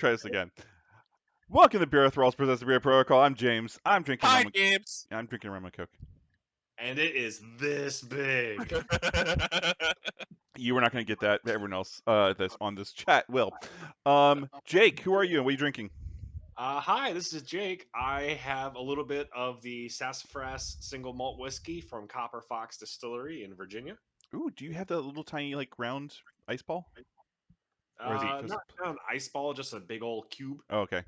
Try this again. Welcome to BeerThralls presents the Beer Protocol. I'm James. I'm drinking Hi, rum. James. I'm drinking rum and Coke. And it is this big. You were not going to get that. Everyone else that's on this chat will. Jake, who are you and what are you drinking? Hi, this is Jake. I have a little bit of the Sassafras single malt whiskey from Copper Fox Distillery in Virginia. Ooh, do you have the little tiny round ice ball? Or is it just... Not an ice ball, just a big old cube. Oh, okay.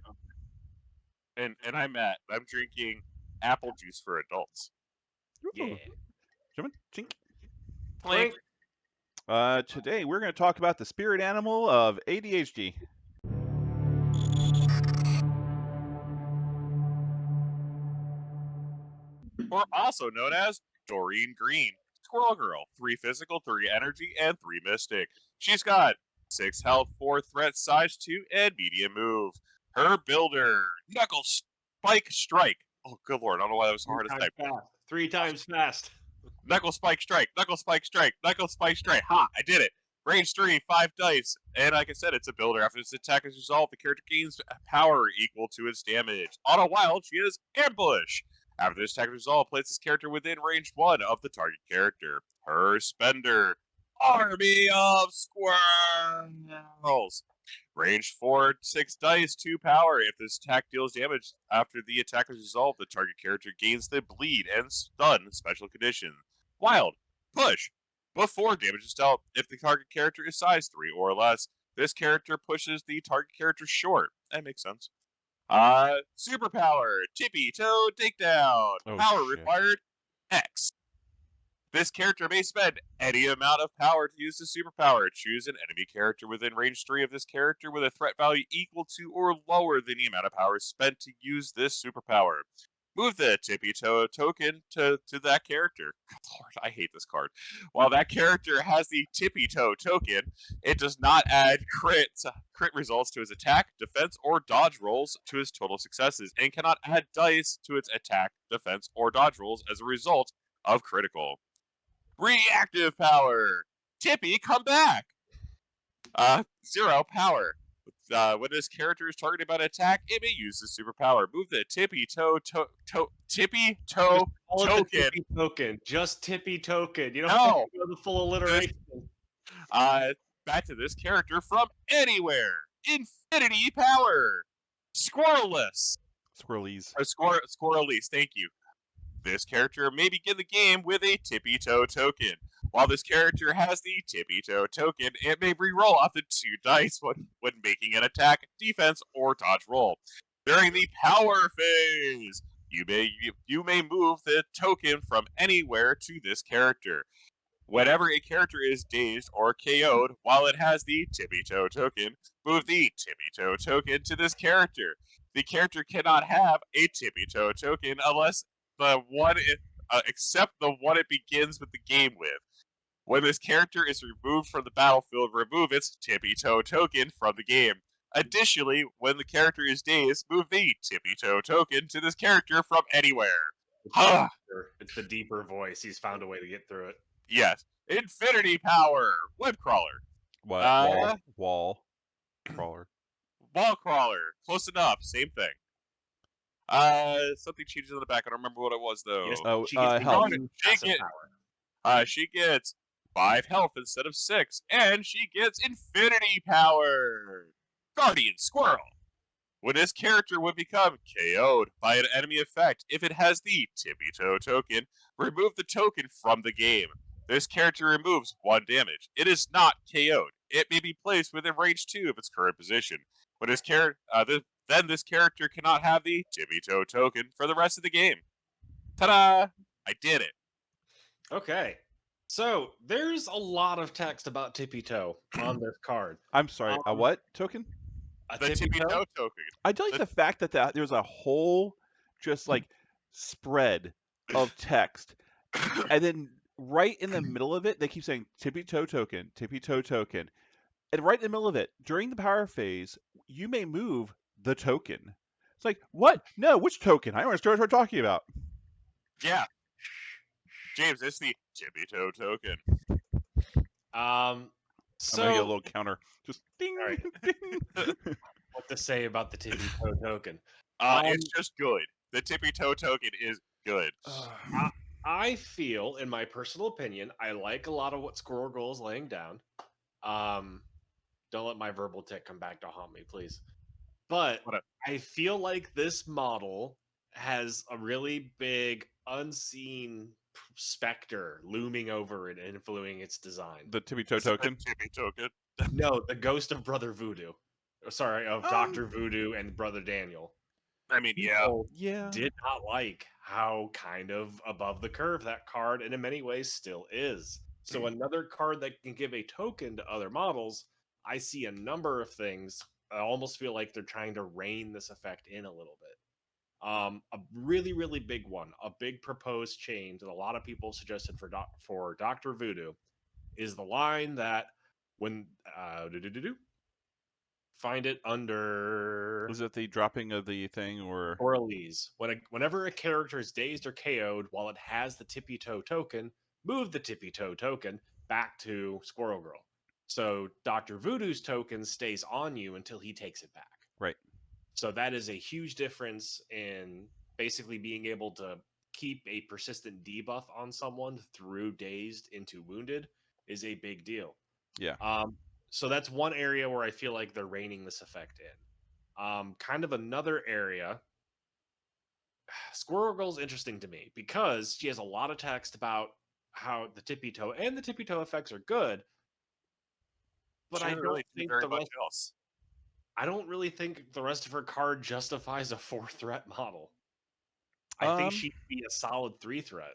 And I'm Matt. I'm drinking apple juice for adults. Ooh. Yeah. Gentlemen, chink. Clink. Today we're going to talk about the spirit animal of ADHD. Or also known as Doreen Green. Squirrel Girl. 3 physical, 3 energy, and 3 mystic. She's got 6 health, 4 threat, size 2, and medium move. Her builder, Knuckle Spike Strike. Oh, good lord. I don't know why that was so hard to type. 3 times fast. Knuckle Spike Strike. Knuckle Spike Strike. Knuckle Spike Strike. Ha! I did it. Range 3, 5 dice. And like I said, it's a builder. After this attack is resolved, the character gains power equal to its damage. On a wild, she is Ambush. After this attack is resolved, place this character within range 1 of the target character. Her Spender. Army of Squirrels. Range 4, 6 dice, 2 power. If this attack deals damage after the attack is resolved, the target character gains the bleed and stun special condition. Wild. Push. Before damage is dealt, if the target character is size 3 or less, this character pushes the target character short. That makes sense. Superpower. Tippy toe takedown. Oh, Power shit. required X. This character may spend any amount of power to use the superpower. Choose an enemy character within range 3 of this character with a threat value equal to or lower than the amount of power spent to use this superpower. Move the Tippy Toe token to that character. Good lord, I hate this card. While that character has the Tippy Toe token, it does not add crit results to his attack, defense, or dodge rolls to his total successes, and cannot add dice to its attack, defense, or dodge rolls as a result of critical. Reactive power. Tippy, come back. 0 power. When this character is targeted by an attack, it may use the superpower. Move the Tippy Toe Tippy Toe token. Tippy token. Just Tippy token. You don't No. have to go the full alliteration. Back to this character from anywhere. Infinity power. Squirrelless. Squirrelies. Squirrelies, thank you. This character may begin the game with a Tippy Toe token. While this character has the Tippy Toe token, it may re-roll up to 2 dice when making an attack, defense, or dodge roll. During the power phase, you may move the token from anywhere to this character. Whenever a character is dazed or KO'd while it has the Tippy Toe token, move the Tippy Toe token to this character. The character cannot have a Tippy Toe token unless except the one it begins with the game with. When this character is removed from the battlefield, remove its Tippy Toe token from the game. Additionally, when the character is dazed, move the Tippy Toe token to this character from anywhere. It's the deeper voice. He's found a way to get through it. Yes. Infinity power. Web crawler. What? Wall crawler. Wall crawler. Close enough. Same thing. Something changes in the back. I don't remember what it was though. Yes, she gets health. She gets 5 health instead of 6, and she gets infinity power. Guardian Squirrel. When this character would become KO'd by an enemy effect, if it has the Tippy Toe token, remove the token from the game. This character removes 1 damage. It is not KO'd. It may be placed within range 2 of its current position. When this then this character cannot have the Tippy Toe token for the rest of the game. Ta-da! I did it. Okay. So, there's a lot of text about Tippy Toe on this card. I'm sorry, a what token? The Tippy Toe token. I don't like the fact that there's a whole just spread of text, and then right in the middle of it, they keep saying Tippy Toe token, Tippy Toe token. And right in the middle of it, during the power phase, you may move the token. It's like, what? No, which token? I don't understand what we're talking about. Yeah. James, it's the Tippy Toe token. I'm gonna get a little counter. Just ding, Right. ding. what to say about the tippy toe token. It's just good. The tippy toe token is good. I feel, in my personal opinion, I like a lot of what Squirrel Girl is laying down. Don't let my verbal tick come back to haunt me, please. But Whatever. I feel like this model has a really big, unseen specter looming over it and influencing its design. The tippy toe Is it the token. tippy token? No, the ghost of Brother Voodoo. Sorry, of Dr. Voodoo and Brother Daniel. I mean, yeah. People Yeah. did not like how kind of above the curve that card, and in many ways still is. So another card that can give a token to other models, I see a number of things. I almost feel like they're trying to rein this effect in a little bit. A really, really big one, a big proposed change that a lot of people suggested for Dr. Voodoo is the line that when find it under Was it the dropping of the thing or Orleans. Whenever a character is dazed or KO'd while it has the tippy toe token, move the tippy toe token back to Squirrel Girl. So Dr. Voodoo's token stays on you until he takes it back. right? So that is a huge difference in basically being able to keep a persistent debuff on someone through dazed into wounded is a big deal. Yeah. So that's one area where I feel like they're reining this effect in. Kind of another area, Squirrel Girl's interesting to me because she has a lot of text about how the tippy toe and the tippy toe effects are good, but She I doesn't don't really do think very the much rest. else. I don't really think the rest of her card justifies a 4-threat model. I think she'd be a solid 3-threat.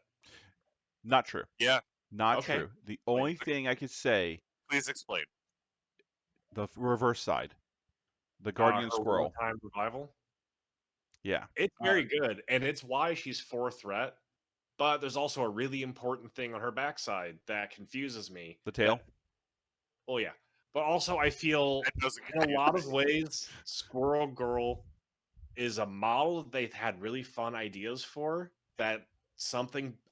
Not true. Yeah. Not Okay. true. The only thing I could say, Please explain. the reverse side, the Guardian Her Squirrel. one-time revival. Yeah. It's very good, and it's why she's 4-threat. But there's also a really important thing on her backside that confuses me. The tail. Oh yeah, but also I feel It doesn't in a confuse lot me. of ways, Squirrel Girl is a model that they've had really fun ideas for. That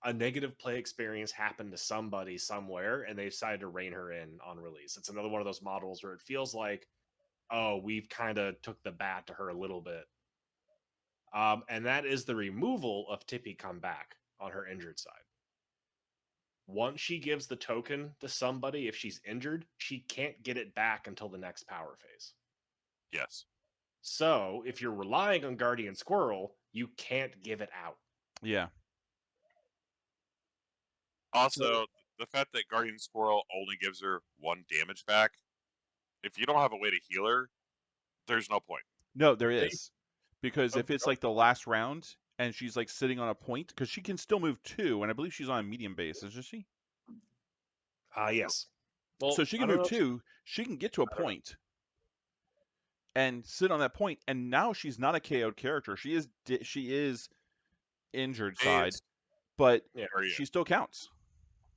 a negative play experience happened to somebody somewhere, and they decided to rein her in on release. It's another one of those models where it feels like, oh, we've kind of took the bat to her a little bit. And that is the removal of Tippy Comeback on her injured side. Once she gives the token to somebody, if she's injured, she can't get it back until the next power phase. Yes. So if you're relying on Guardian Squirrel, you can't give it out. Yeah. Also, the fact that Guardian Squirrel only gives her 1 damage back, if you don't have a way to heal her, there's no point. No, there is. Because if Oh, it's like the last round and she's like sitting on a point, because she can still move 2, and I believe she's on a medium base, isn't she? Yes. Well, So she I can don't move know. 2, she can get to a point and sit on that point, and now she's not a KO'd character. She is injured side, Dazed. but Yeah. she still counts.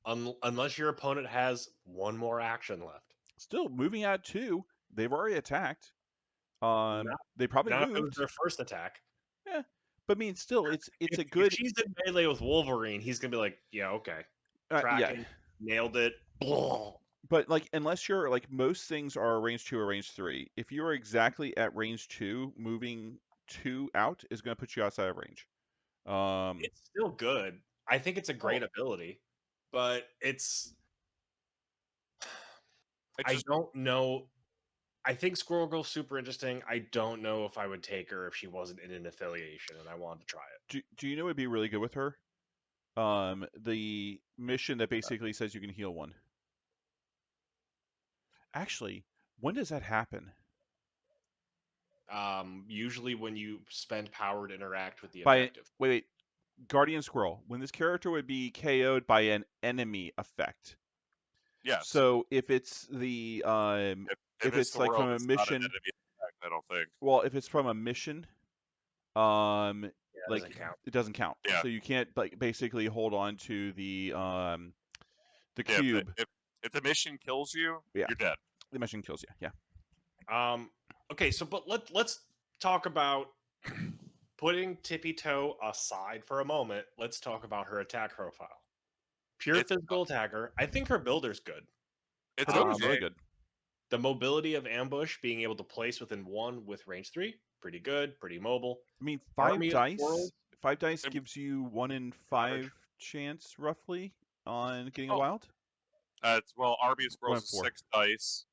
Unless your opponent has one more action left. Still moving at 2. They've already attacked. Not, They probably not if it was moved. their first attack. Yeah, but I mean, still, it's If, a good. if she's in melee with Wolverine, he's gonna be like, yeah, okay, Yeah, tracking, nailed it. but like, unless you're like, most things are range 2 or range 3. If you are exactly at range 2, moving 2 out is going to put you outside of range. It's still good. I think it's a great ability, but I don't know. I think Squirrel Girl's super interesting. I don't know if I would take her if she wasn't in an affiliation and I wanted to try it. Do you know what would be really good with her? The mission that basically says you can heal 1. Actually, when does that happen? Usually when you spend power to interact with the By objective. wait, Guardian Squirrel. When this character would be KO'd by an enemy effect. Yes. So if it's the if it's the like world, from a it's not an mission, enemy attack, I don't think. well, if it's from a mission, Yeah, like doesn't count. it doesn't count. Yeah. So you can't like basically hold on to the Yeah, cube. if the mission kills you, Yeah. you're dead. The mission kills you. Yeah. Okay, so but let's talk about putting Tippy Toe aside for a moment. Let's talk about her attack profile. Pure It's- physical attacker. I think her builder's good. It's Her builder's okay. really good. The mobility of ambush, being able to place within 1 with range 3, pretty good, pretty mobile. I mean, Army of Squirrels, five dice Um, gives you 1 in average. 5 chance, roughly, on getting a Oh. wild. Well, Army of Squirrels is 4. 6 dice.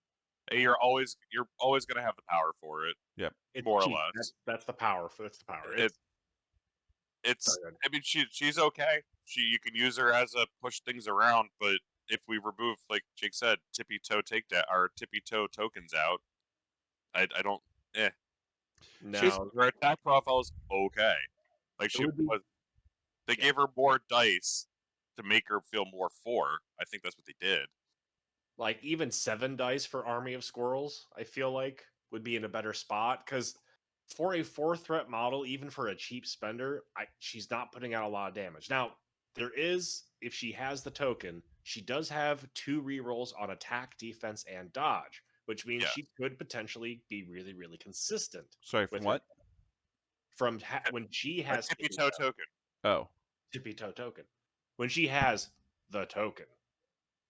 And you're always going to have the power for it, Yep. It's more or cheap. less. That's the power. That's the power. It's Sorry, go ahead. I mean she's okay. You can use her as a push things around, but if we remove, like Jake said, tippy toe tokens out, I don't No, her attack profile is okay. Like it would be they gave her more dice to make her feel more 4. I think that's what they did. like even 7 dice for Army of Squirrels, I feel like would be in a better spot because for a 4 threat model, even for a cheap spender, she's not putting out a lot of damage. Now, there is, if she has the token, she does have 2 rerolls on attack, defense, and dodge, which means Yeah. she could potentially be really, really consistent. Sorry, from with her what? From when she A has tippy toe token. Oh, tippy toe token. When she has the token.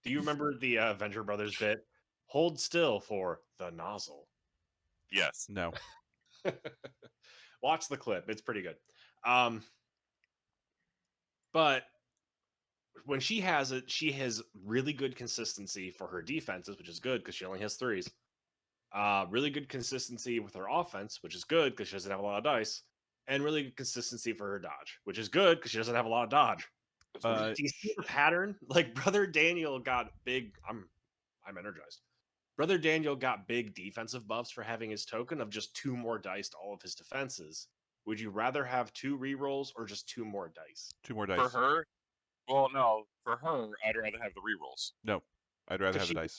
Do you remember the Venture Brothers bit? Hold still for the nozzle. Yes. no. Watch the clip; it's pretty good. But when she has it, she has really good consistency for her defenses, which is good because she only has 3s. Really good consistency with her offense, which is good because she doesn't have a lot of dice, and really good consistency for her dodge, which is good because she doesn't have a lot of dodge. Do you see the pattern? Like Brother Daniel got big. I'm energized. Brother Daniel got big defensive buffs for having his token of just 2 more dice to all of his defenses. Would you rather have 2 rerolls or just 2 more dice? 2 more dice. For her, well, no. For her, I'd rather have the rerolls. No, I'd rather have Because the she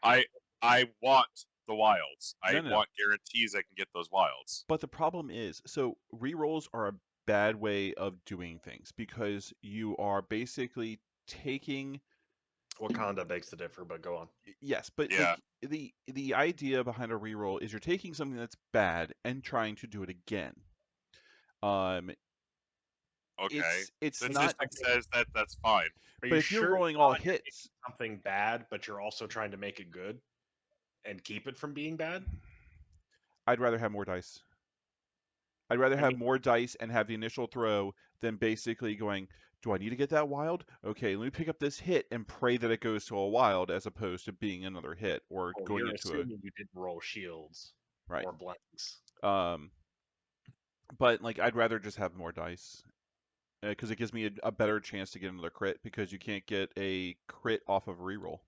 dice. I want the wilds. I No. want guarantees I can get those wilds. But the problem is, so rerolls are a bad way of doing things because you are basically taking. Wakanda begs to differ, but go on. Yes, but Yeah. like the idea behind a reroll is you're taking something that's bad and trying to do it again. Okay. It's not. Statistic says that that's fine. Are But you if you're sure rolling it's all not you're making hits, something bad, but you're also trying to make it good and keep it from being bad? I'd rather have more dice. I'd rather I have mean- more dice and have the initial throw than basically going, do I need to get that wild? Okay, let me pick up this hit and pray that it goes to a wild as opposed to being another hit or Oh, going you're into a assuming you didn't roll shields right. or blanks. But like I'd rather just have more dice because it gives me a better chance to get another crit because you can't get a crit off of reroll.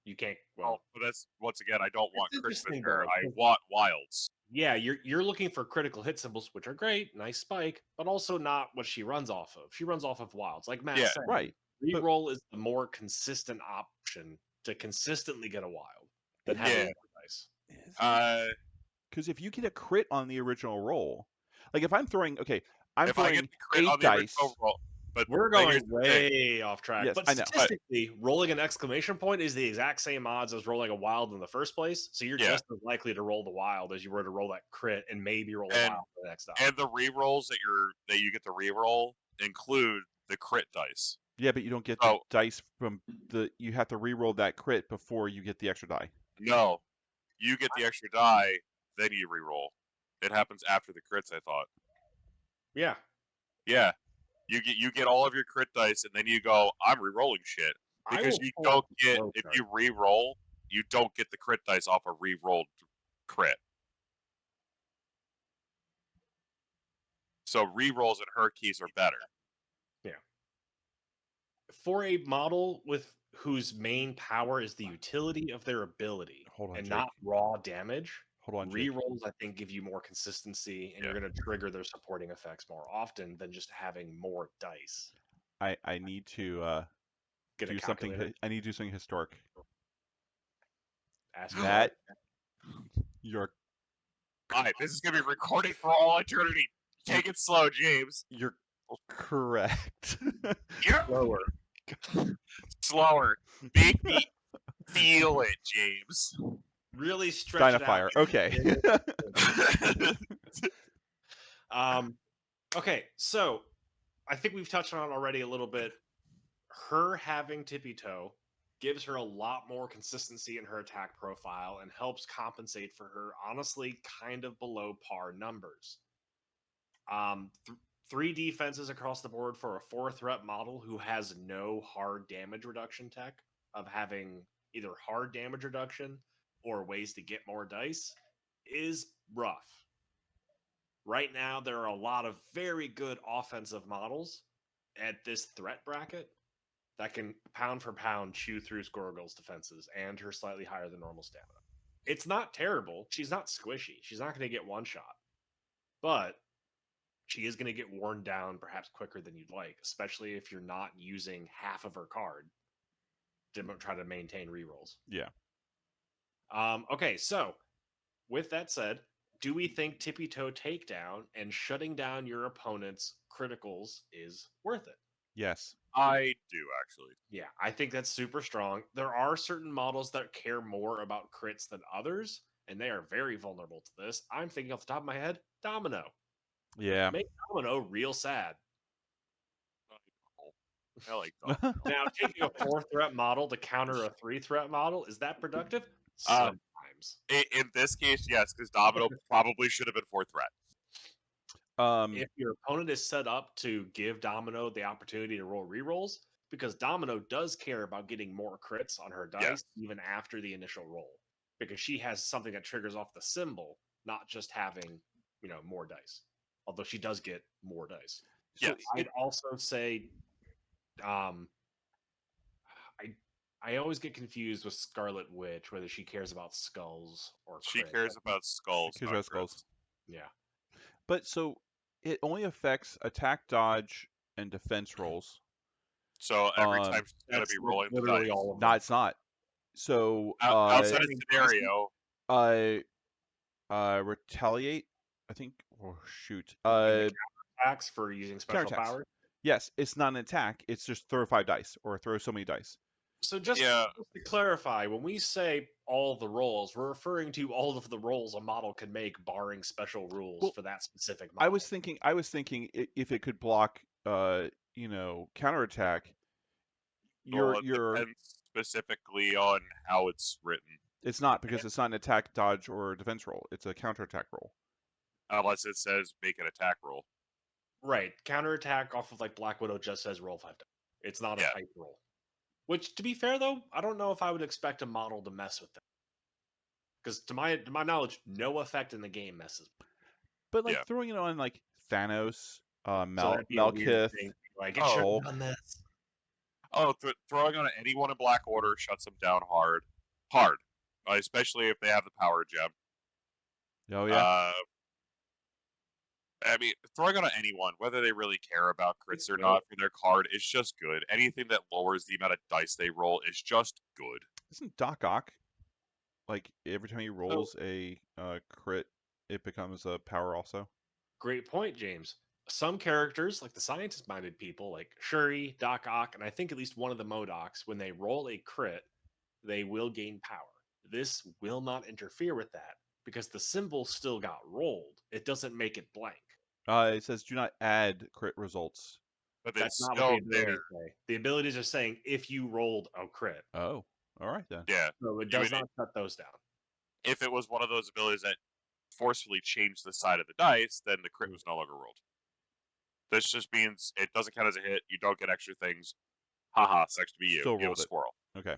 You can't. Well, Well, but that's once again, I don't want It's crit interesting, finisher. though, I 'cause- want wilds. yeah, you're looking for critical hit symbols, which are great, nice spike, but also not what she runs off of. She runs off of wilds, like Matt Yeah. said. Right. But- Reroll is the more consistent option to consistently get a wild than having Yeah. more dice. Because if you get a crit on the original roll, like if I'm throwing, okay, I'm if I throwing get the crit 8 on the dice. original roll, but We're but going here's the thing. way off track. Yes, but I know. statistically, rolling an exclamation point is the exact same odds as rolling a wild in the first place. So you're Yeah. just as likely to roll the wild as you were to roll that crit and maybe roll a And- wild for the next die. And the rerolls that you get to reroll include the crit dice. Yeah, but you don't get the dice from you have to re-roll that crit before you get the extra die. No, you get the extra die, then you reroll. It happens after the crits, I thought. Yeah. Yeah, you get all of your crit dice, and then you go, I'm re-rolling shit because you don't get if you re-roll, you don't get the crit dice off a re-rolled crit. So re-rolls and her keys are better. For a model with whose main power is the utility of their ability Hold on, and Jake. not raw damage, Hold on, Jake. rerolls I think give you more consistency and you're going to trigger their supporting effects more often than just having more dice. I need to Get do a something. calculator. I need to do something historic. Ask Matt, you're Alright, this is gonna be recorded for all eternity. Take it slow, James. you're correct. Yeah, lower. slower. Make me feel it, James. Really stretch it out. Dynafire. Okay. Okay, so I think we've touched on it already a little bit. Her having tippy toe gives her a lot more consistency in her attack profile and helps compensate for her honestly kind of below par numbers. 3 defenses across the board for a 4 threat model who has no hard damage reduction tech of having either hard damage reduction or ways to get more dice is rough. Right now, there are a lot of very good offensive models at this threat bracket that can pound for pound chew through Squirrel Girl's defenses and her slightly higher than normal stamina. It's not terrible. She's not squishy. She's not going to get one shot. But she is going to get worn down perhaps quicker than you'd like, especially if you're not using half of her card to try to maintain rerolls. Yeah. Okay, so with that said, do we think tippy toe takedown and shutting down your opponent's criticals is worth it? Yes. I do actually. Yeah, I think that's super strong. There are certain models that care more about crits than others, and they are very vulnerable to this. I'm thinking off the top of my head, Domino. Yeah. Make Domino real sad. I like Domino. Now, taking a 4 threat model to counter a 3 threat model, is that productive? Um, Sometimes. In this case, yes, because Domino probably should have been 4 threat. If your opponent is set up to give Domino the opportunity to roll rerolls, because Domino does care about getting more crits on her dice Yes. even after the initial roll, because she has something that triggers off the symbol, not just having more dice. Although she does get more dice. So Yes. I'd also say, I always get confused with Scarlet Witch whether she cares about skulls or She crits. cares about skulls. She cares not about skulls. crits. Yeah. But so it only affects attack, dodge, and defense rolls. So every time she's got to That's be rolling the literally dice. all of No, them. it's not. So Outside of scenario, retaliate. I think. Oh shoot. Attacks for using special counterattacks. powers. Yes, it's not an attack. It's just throw 5 dice or throw so many dice. So just to clarify, when we say all the rolls, we're referring to all of the rolls a model can make, barring special rules for that specific model. I was thinking if it could block, counterattack. it depends specifically on how it's written. It's not, because it's not an attack, dodge, or defense roll. It's a counterattack roll. Unless it says make an attack roll. Right. Counterattack off of like Black Widow just says roll 5 dice. It's not a type roll. Which, to be fair though, I don't know if I would expect a model to mess with that. Because to my knowledge, no effect in the game messes. But throwing it on like Thanos, Malekith, like it should have done this. Throwing on anyone in Black Order shuts them down hard, especially if they have the power gem. Oh yeah. I mean, throwing on anyone, whether they really care about crits or not for their card, is just good. Anything that lowers the amount of dice they roll is just good. Isn't Doc Ock, like, every time he rolls a crit, it becomes a power also? Great point, James. Some characters, like the scientist-minded people, like Shuri, Doc Ock, and I think at least one of the Modocs, when they roll a crit, they will gain power. This will not interfere with that, because the symbol still got rolled. It doesn't make it blank. It says do not add crit results. But that's not what the abilities say. The abilities are saying if you rolled a crit. Oh, all right then. Yeah. So it does not cut those down. If it was one of those abilities that forcefully changed the side of the dice, then the crit was no longer rolled. This just means it doesn't count as a hit. You don't get extra things. Haha, sucks to be you. Still You rolled a squirrel. Okay.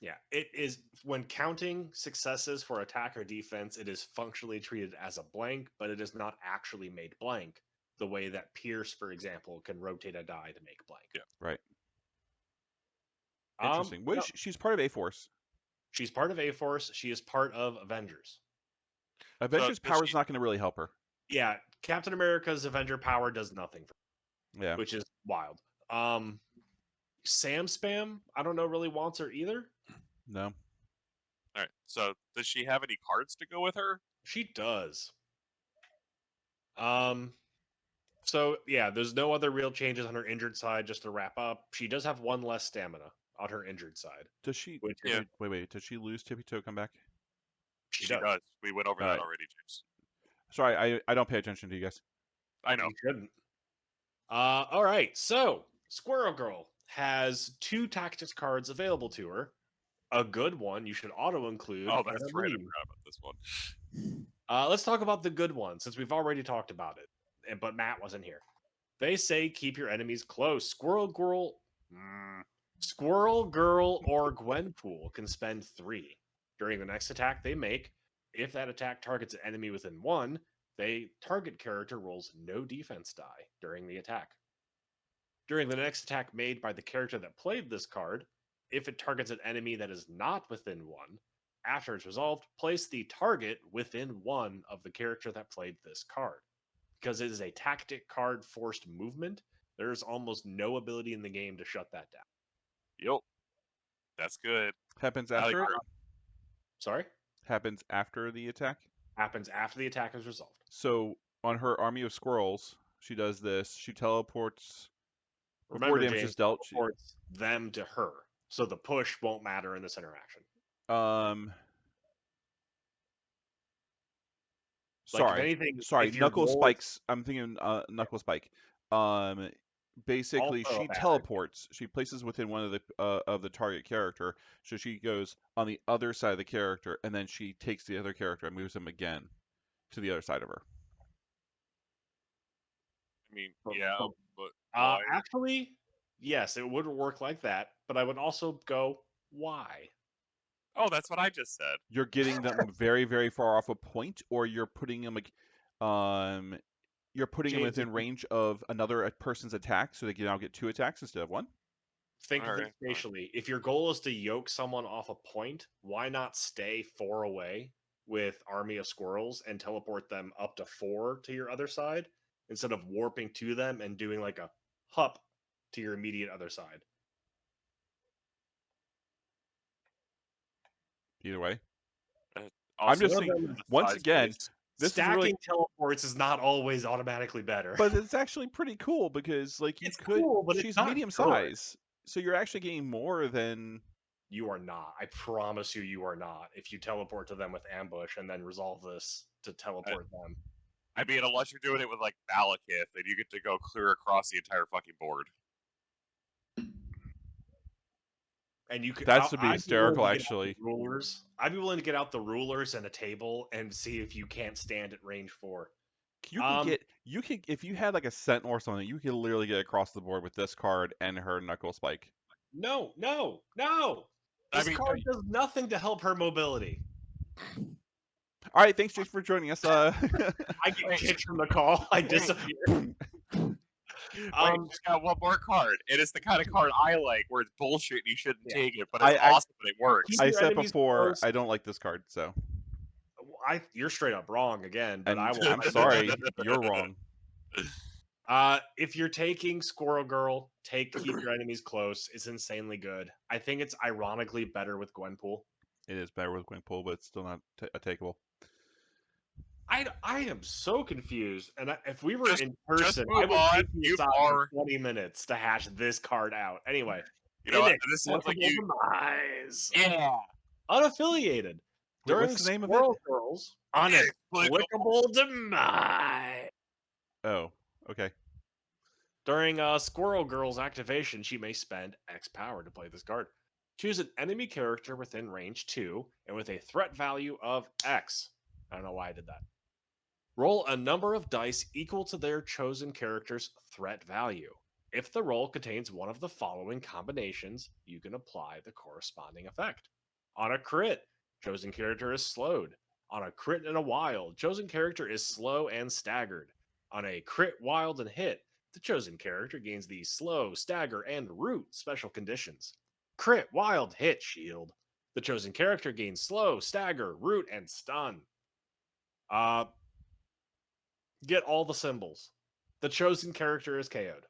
Yeah, it is when counting successes for attack or defense, it is functionally treated as a blank, but it is not actually made blank the way that Pierce, for example, can rotate a die to make blank. Yeah. Right. Interesting. She's part of A-Force. She's part of A-Force. She is part of Avengers. Avengers power is not going to really help her. Yeah, Captain America's Avenger power does nothing for her. Yeah. Which is wild. Sam Spam, I don't know, really wants her either. No. All right. So, does she have any cards to go with her? She does. So yeah, there's no other real changes on her injured side. Just to wrap up, she does have 1 less stamina on her injured side. Does she? Wait. Does she lose Tippy Toe come back? She does. We went over that already, James. Sorry, I don't pay attention to you guys. I know. You shouldn't. All right. So, Squirrel Girl has 2 tactics cards available to her. A good one you should auto include. Oh, and that's a right. I lead. forgot about this one. Let's talk about the good one since we've already talked about it, but Matt wasn't here. They say keep your enemies close. Squirrel Girl, or Gwenpool can spend 3 during the next attack they make. If that attack targets an enemy within 1, they target character rolls no defense die during the attack. During the next attack made by the character that played this card, if it targets an enemy that is not within 1, after it's resolved, place the target within 1 of the character that played this card. Because it is a tactic card forced movement, there's almost no ability in the game to shut that down. Yep. That's good. Happens I like after it? her. Sorry? Happens after the attack? Happens after the attack is resolved. So on her army of squirrels, she does this. She teleports before Remember, damage James, is dealt. teleports them to her. So the push won't matter in this interaction. Like, if Sorry, anything, sorry. if your Knuckle goal is spikes. I'm thinking Knuckle Spike. Basically, also she a bad idea. teleports. She places within one of the target character. So she goes on the other side of the character, and then she takes the other character and moves them again to the other side of her. I mean, But- yeah, but- but why? Actually, yes, it would work like that, but I would also go, why? Oh, that's what I just said. You're getting them very, very far off a point, or you're putting them like, you're putting them James, within range of another person's attack, so they can now get 2 attacks instead of 1. Think of it Alright, fine. spatially. If your goal is to yoke someone off a point, why not stay 4 away with Army of Squirrels and teleport them up to 4 to your other side instead of warping to them and doing like a hup to your immediate other side? Either way, Also, just One of saying, them is once size again, based. this is stacking really, teleports is not always automatically better. but it's actually pretty cool because like you It's could, cool, but it's she's not medium good. size, so you're actually getting more than. You are not. I promise you, you are not. If you teleport to them with ambush and then resolve this to teleport them. I mean, unless you're doing it with like Malekith, then you get to go clear across the entire fucking board. And you could. That's to be I'd hysterical, willing to get out the actually. rulers. I'd be willing to get out the rulers and a table and see if you can't stand at range 4. You can if you had like a sentinel or something, you could literally get across the board with this card and her Knuckle Spike. No. I This mean, card does nothing to help her mobility. All right, thanks, Jason, for joining us. I get Wait. kicked from the call. I Wait. disappear. Wait, just got one more card. It is the kind of card I like, where it's bullshit and you shouldn't Yeah. take it, but it's I- awesome and it works. Keep I your said enemies before, close. I don't like this card, so. You're straight up wrong again, but And I will. I'm sorry, you're wrong. If you're taking Squirrel Girl, keep your enemies close. It's insanely good. I think it's ironically better with Gwenpool. It is better with Gwenpool, but it's still not takeable. I am so confused. And if we were Just- in just person, move I would on. take you You aside are- for 20 minutes to hash this card out. Anyway, You know what? Inexplicable This sounds like you. Demise. Yeah. Unaffiliated. Wait, During what's the name of it? Squirrel Girls, Inexplicable. Unexplicable Demise. Oh, okay. During Squirrel Girl's activation, she may spend X power to play this card. Choose an enemy character within range 2 and with a threat value of X. I don't know why I did that. Roll a number of dice equal to their chosen character's threat value. If the roll contains one of the following combinations, you can apply the corresponding effect. On a crit, chosen character is slowed. On a crit and a wild, chosen character is slow and staggered. On a crit, wild, and hit, the chosen character gains the slow, stagger, and root special conditions. Crit, wild, hit, shield. The chosen character gains slow, stagger, root, and stun. Get all the symbols. The chosen character is KO'd.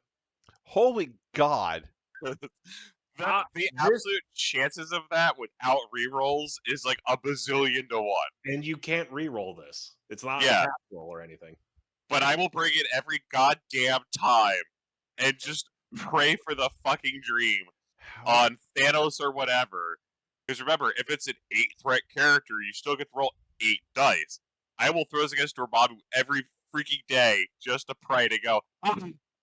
Holy God. The absolute chances of that without rerolls is like a bazillion to 1. And you can't re-roll this. It's not Yeah. a tap roll or anything. But I will bring it every goddamn time and just pray for the fucking dream on Thanos or whatever. Because remember, if it's an 8-threat character, you still get to roll 8 dice. I will throw this against Dormammu every freaking day just to pray to go,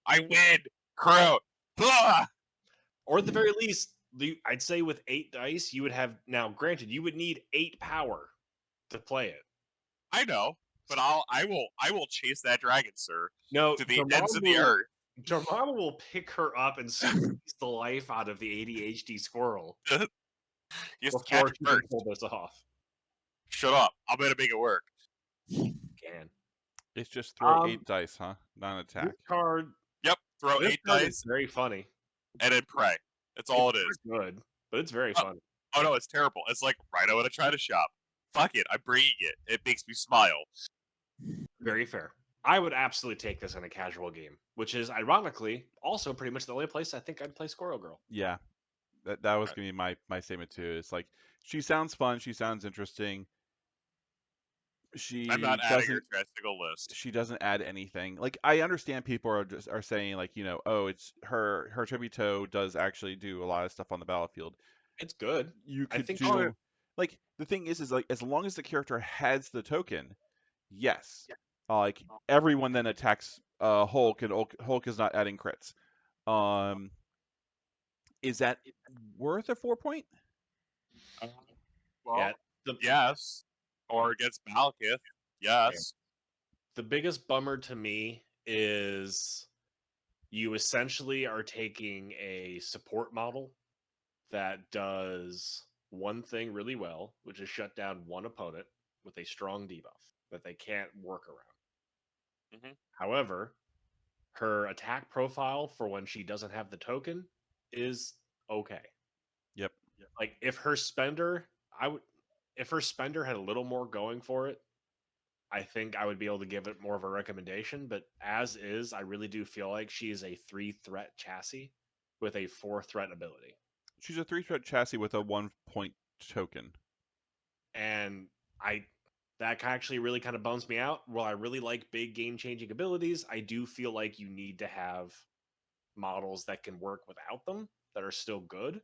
I win! Crow! Or at the very least, I'd say with 8 dice, you would have now. Granted, you would need 8 power to play it. I know, but I will chase that dragon, sir, No, to the ends of the earth. Dormammu will pick her up and squeeze the life out of the ADHD squirrel You just before catch it she can first. pull this off. Shut up! I'm gonna make it work. Can. It's just throw 8 Um, dice, huh? Not an This attack. card, Yep, throw this 8 card is dice very funny. and then pray. That's all it It's is. not good, but it's very Oh. funny. Oh no, it's terrible. It's like Rhino at a China shop. Fuck it, I'm bringing it. It makes me smile. Very fair. I would absolutely take this in a casual game, which is ironically also pretty much the only place I think I'd play Squirrel Girl. Yeah, that was gonna be my statement too. It's like she sounds fun, she sounds interesting. I'm not adding her to a single list. She doesn't add anything. Like I understand people are saying like, oh, it's her Tribito does actually do a lot of stuff on the battlefield. It's good. You I could think do like the thing is like as long as the character has the token, yes. Like everyone then attacks Hulk and Hulk is not adding crits. Is that worth a 4-point? Well, Yeah, yes. Or against Malekith, yes. the biggest bummer to me is you essentially are taking a support model that does one thing really well, which is shut down one opponent with a strong debuff that they can't work around. Mhm. However, her attack profile for when she doesn't have the token is okay. Yep. Like if her spender had a little more going for it, I think I would be able to give it more of a recommendation. But as is, I really do feel like she is a 3-threat chassis with a 4-threat ability. She's a 3-threat chassis with a 1-point token. And that actually really kind of bums me out. While I really like big game-changing abilities, I do feel like you need to have models that can work without them that are still good.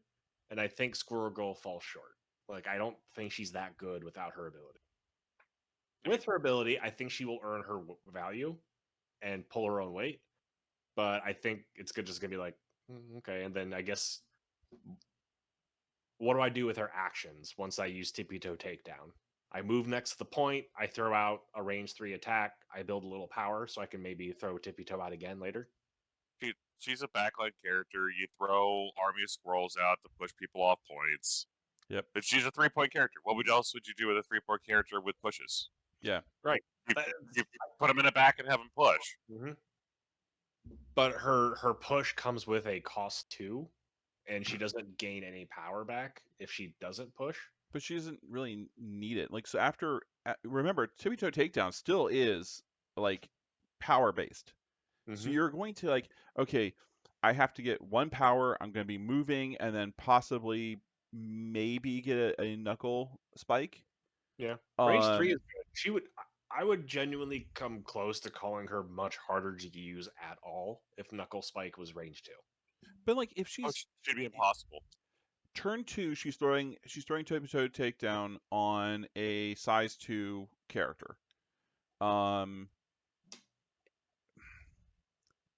And I think Squirrel Girl falls short. Like I don't think she's that good without her ability. With her ability, I think she will earn her value and pull her own weight. But I think it's just gonna be like, okay. And then I guess, what do I do with her actions once I use Tippy Toe Takedown? I move next to the point. I throw out a range 3 attack. I build a little power so I can maybe throw Tippy Toe out again later. She's a backline character. You throw army of squirrels out to push people off points. Yep. But she's a 3-point character. What else would you do with a 3-point character with pushes? Yeah. Right. You put them in the back and have them push. Mm-hmm. But her push comes with a cost 2, and she doesn't gain any power back if she doesn't push. But she doesn't really need it. Like so remember, Tippy Toe Takedown still is like power based. So you're going to like, okay, I have to get 1 power. I'm going to be moving and then possibly maybe get a knuckle spike. Yeah, range 3 is good. I would genuinely come close to calling her much harder to use at all if Knuckle Spike was range 2. But like if she's should be impossible. Turn 2, she's throwing Tippy Toe Takedown on a size 2 character.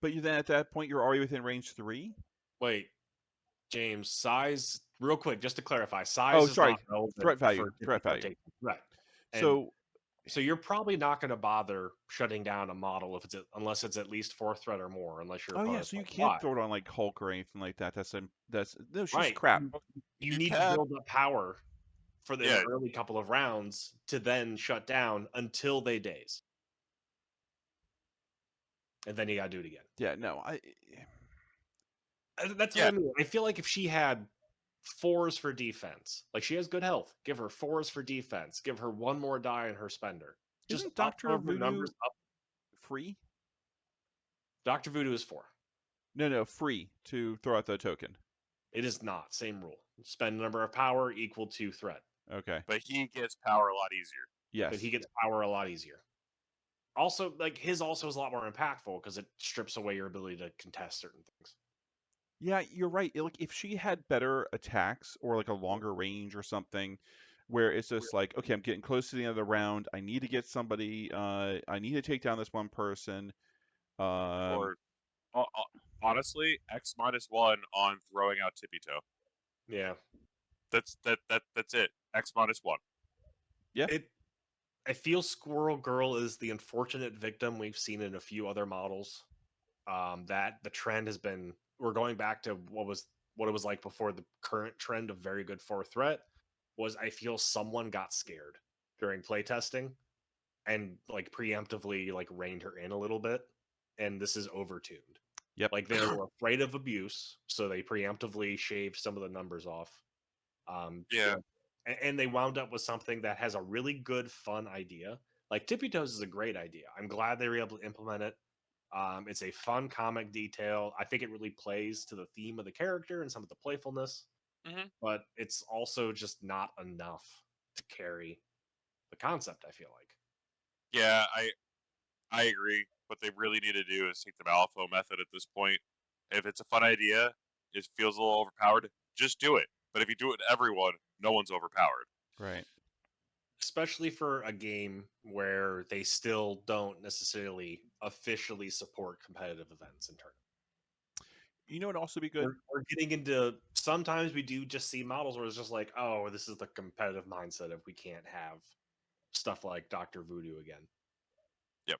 But then at that point you're already within range 3. Wait, James, size real quick, just to clarify, size is sorry, not relevant threat value, for threat value. Right. So you're probably not going to bother shutting down a model unless it's at least 4th threat or more, unless you're. Oh yeah, so you can't throw it on like Hulk or anything like that. No, she's right. crap. You need to build up power for the early couple of rounds to then shut down until they daze. And then you gotta do it again. Yeah, no, that's what I mean. I feel like if she had 4s for defense, like she has good health, give her 4s for defense, give her 1 more die in her spender. Isn't Just Dr. Voodoo numbers up. Free? Dr. Voodoo is 4. No, free to throw out the token. It is not. Same rule. Spend number of power equal to threat. Okay. But he gets power a lot easier. Yes. But he gets power a lot easier. Also, like his also is a lot more impactful because it strips away your ability to contest certain things. Yeah, you're right. Like if she had better attacks or like a longer range or something, where it's just like, okay, I'm getting close to the end of the round. I need to get somebody. I need to take down this one person. Or Honestly, X-1 on throwing out Tippy Toe. Yeah. That's it. X-1. I feel Squirrel Girl is the unfortunate victim we've seen in a few other models. That the trend has been, we're going back to what it was like before the current trend of very good 4 threat was, I feel someone got scared during playtesting and like preemptively like reined her in a little bit, and this is overtuned. Yep. Like they were afraid of abuse, so they preemptively shaved some of the numbers off. Yeah. And they wound up with something that has a really good, fun idea. Like Tippy Toes is a great idea. I'm glad they were able to implement it. It's a fun comic detail. I think it really plays to the theme of the character and some of the playfulness, but it's also just not enough to carry the concept, I feel like. Yeah, I agree. What they really need to do is take the Malifaux method at this point. If it's a fun idea, it feels a little overpowered, just do it. But if you do it to everyone, no one's overpowered. Right. Especially for a game where they still don't necessarily officially support competitive events in tournaments. You know, it'd also be good. We're getting into, sometimes we do just see models where it's just like, oh, this is the competitive mindset of we can't have stuff like Dr. Voodoo again. Yep.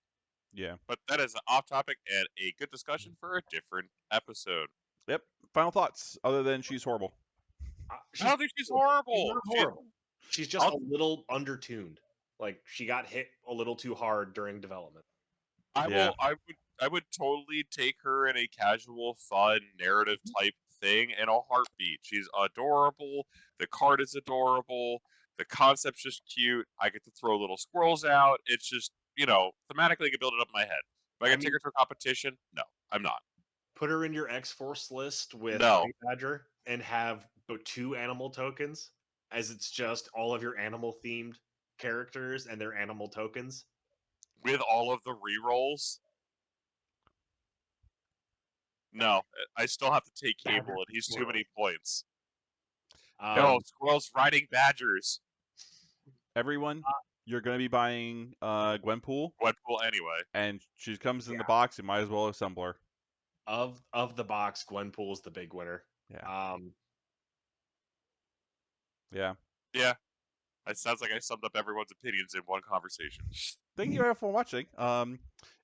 Yeah. But that is off topic and a good discussion for a different episode. Yep. Final thoughts, other than she's horrible. I don't think she's horrible. She's not horrible. She's just a little undertuned. Like she got hit a little too hard during development. Yeah. I would totally take her in a casual, fun, narrative type thing in a heartbeat. She's adorable. The card is adorable. The concept's just cute. I get to throw little squirrels out. It's just, thematically I can build it up in my head. If I can take her to a competition, no, I'm not. Put her in your X-Force list with No. Honey Badger and have 2 animal tokens, as it's just all of your animal themed characters and their animal tokens. With all of the rerolls? No, I still have to take Cable, and he's too many points. No, Squirrel's riding badgers. Everyone, you're going to be buying Gwenpool. Gwenpool anyway. And she comes in the box. You might as well assemble her. Of the box, Gwenpool is the big winner. Yeah. Yeah. Yeah. It sounds like I summed up everyone's opinions in one conversation. Thank you for watching.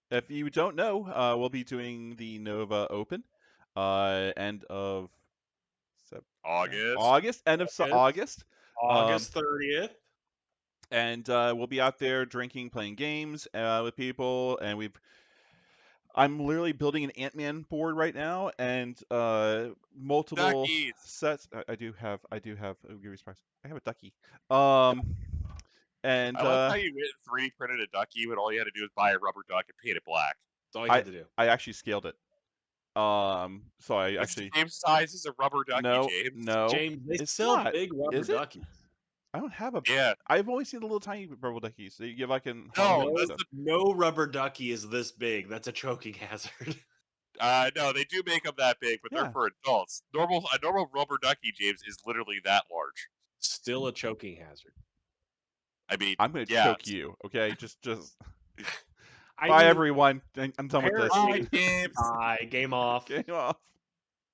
If you don't know, we'll be doing the Nova Open end of August. End of August. August 30th. And we'll be out there drinking, playing games with people, and I'm literally building an Ant-Man board right now, and multiple Duckies. sets. I do have. I'll give you surprise. I have a ducky. And I like how you 3D printed a ducky, but all you had to do was buy a rubber duck and paint it black. That's all you had to do. I actually scaled it. So I it's actually the same size as a rubber ducky, James. No, James, they it's sell not. big rubber Is it? duckies. I don't have a. Yeah. I've only seen the little tiny rubber duckies. So you give like in. No rubber ducky is this big. That's a choking hazard. No, they do make them that big, but they're for adults. A normal rubber ducky, James, is literally that large. Still a choking hazard. I mean, I'm gonna choke you. Okay, just. I Bye, everyone. I'm done with this. Bye, James. Bye. Game off. Game off.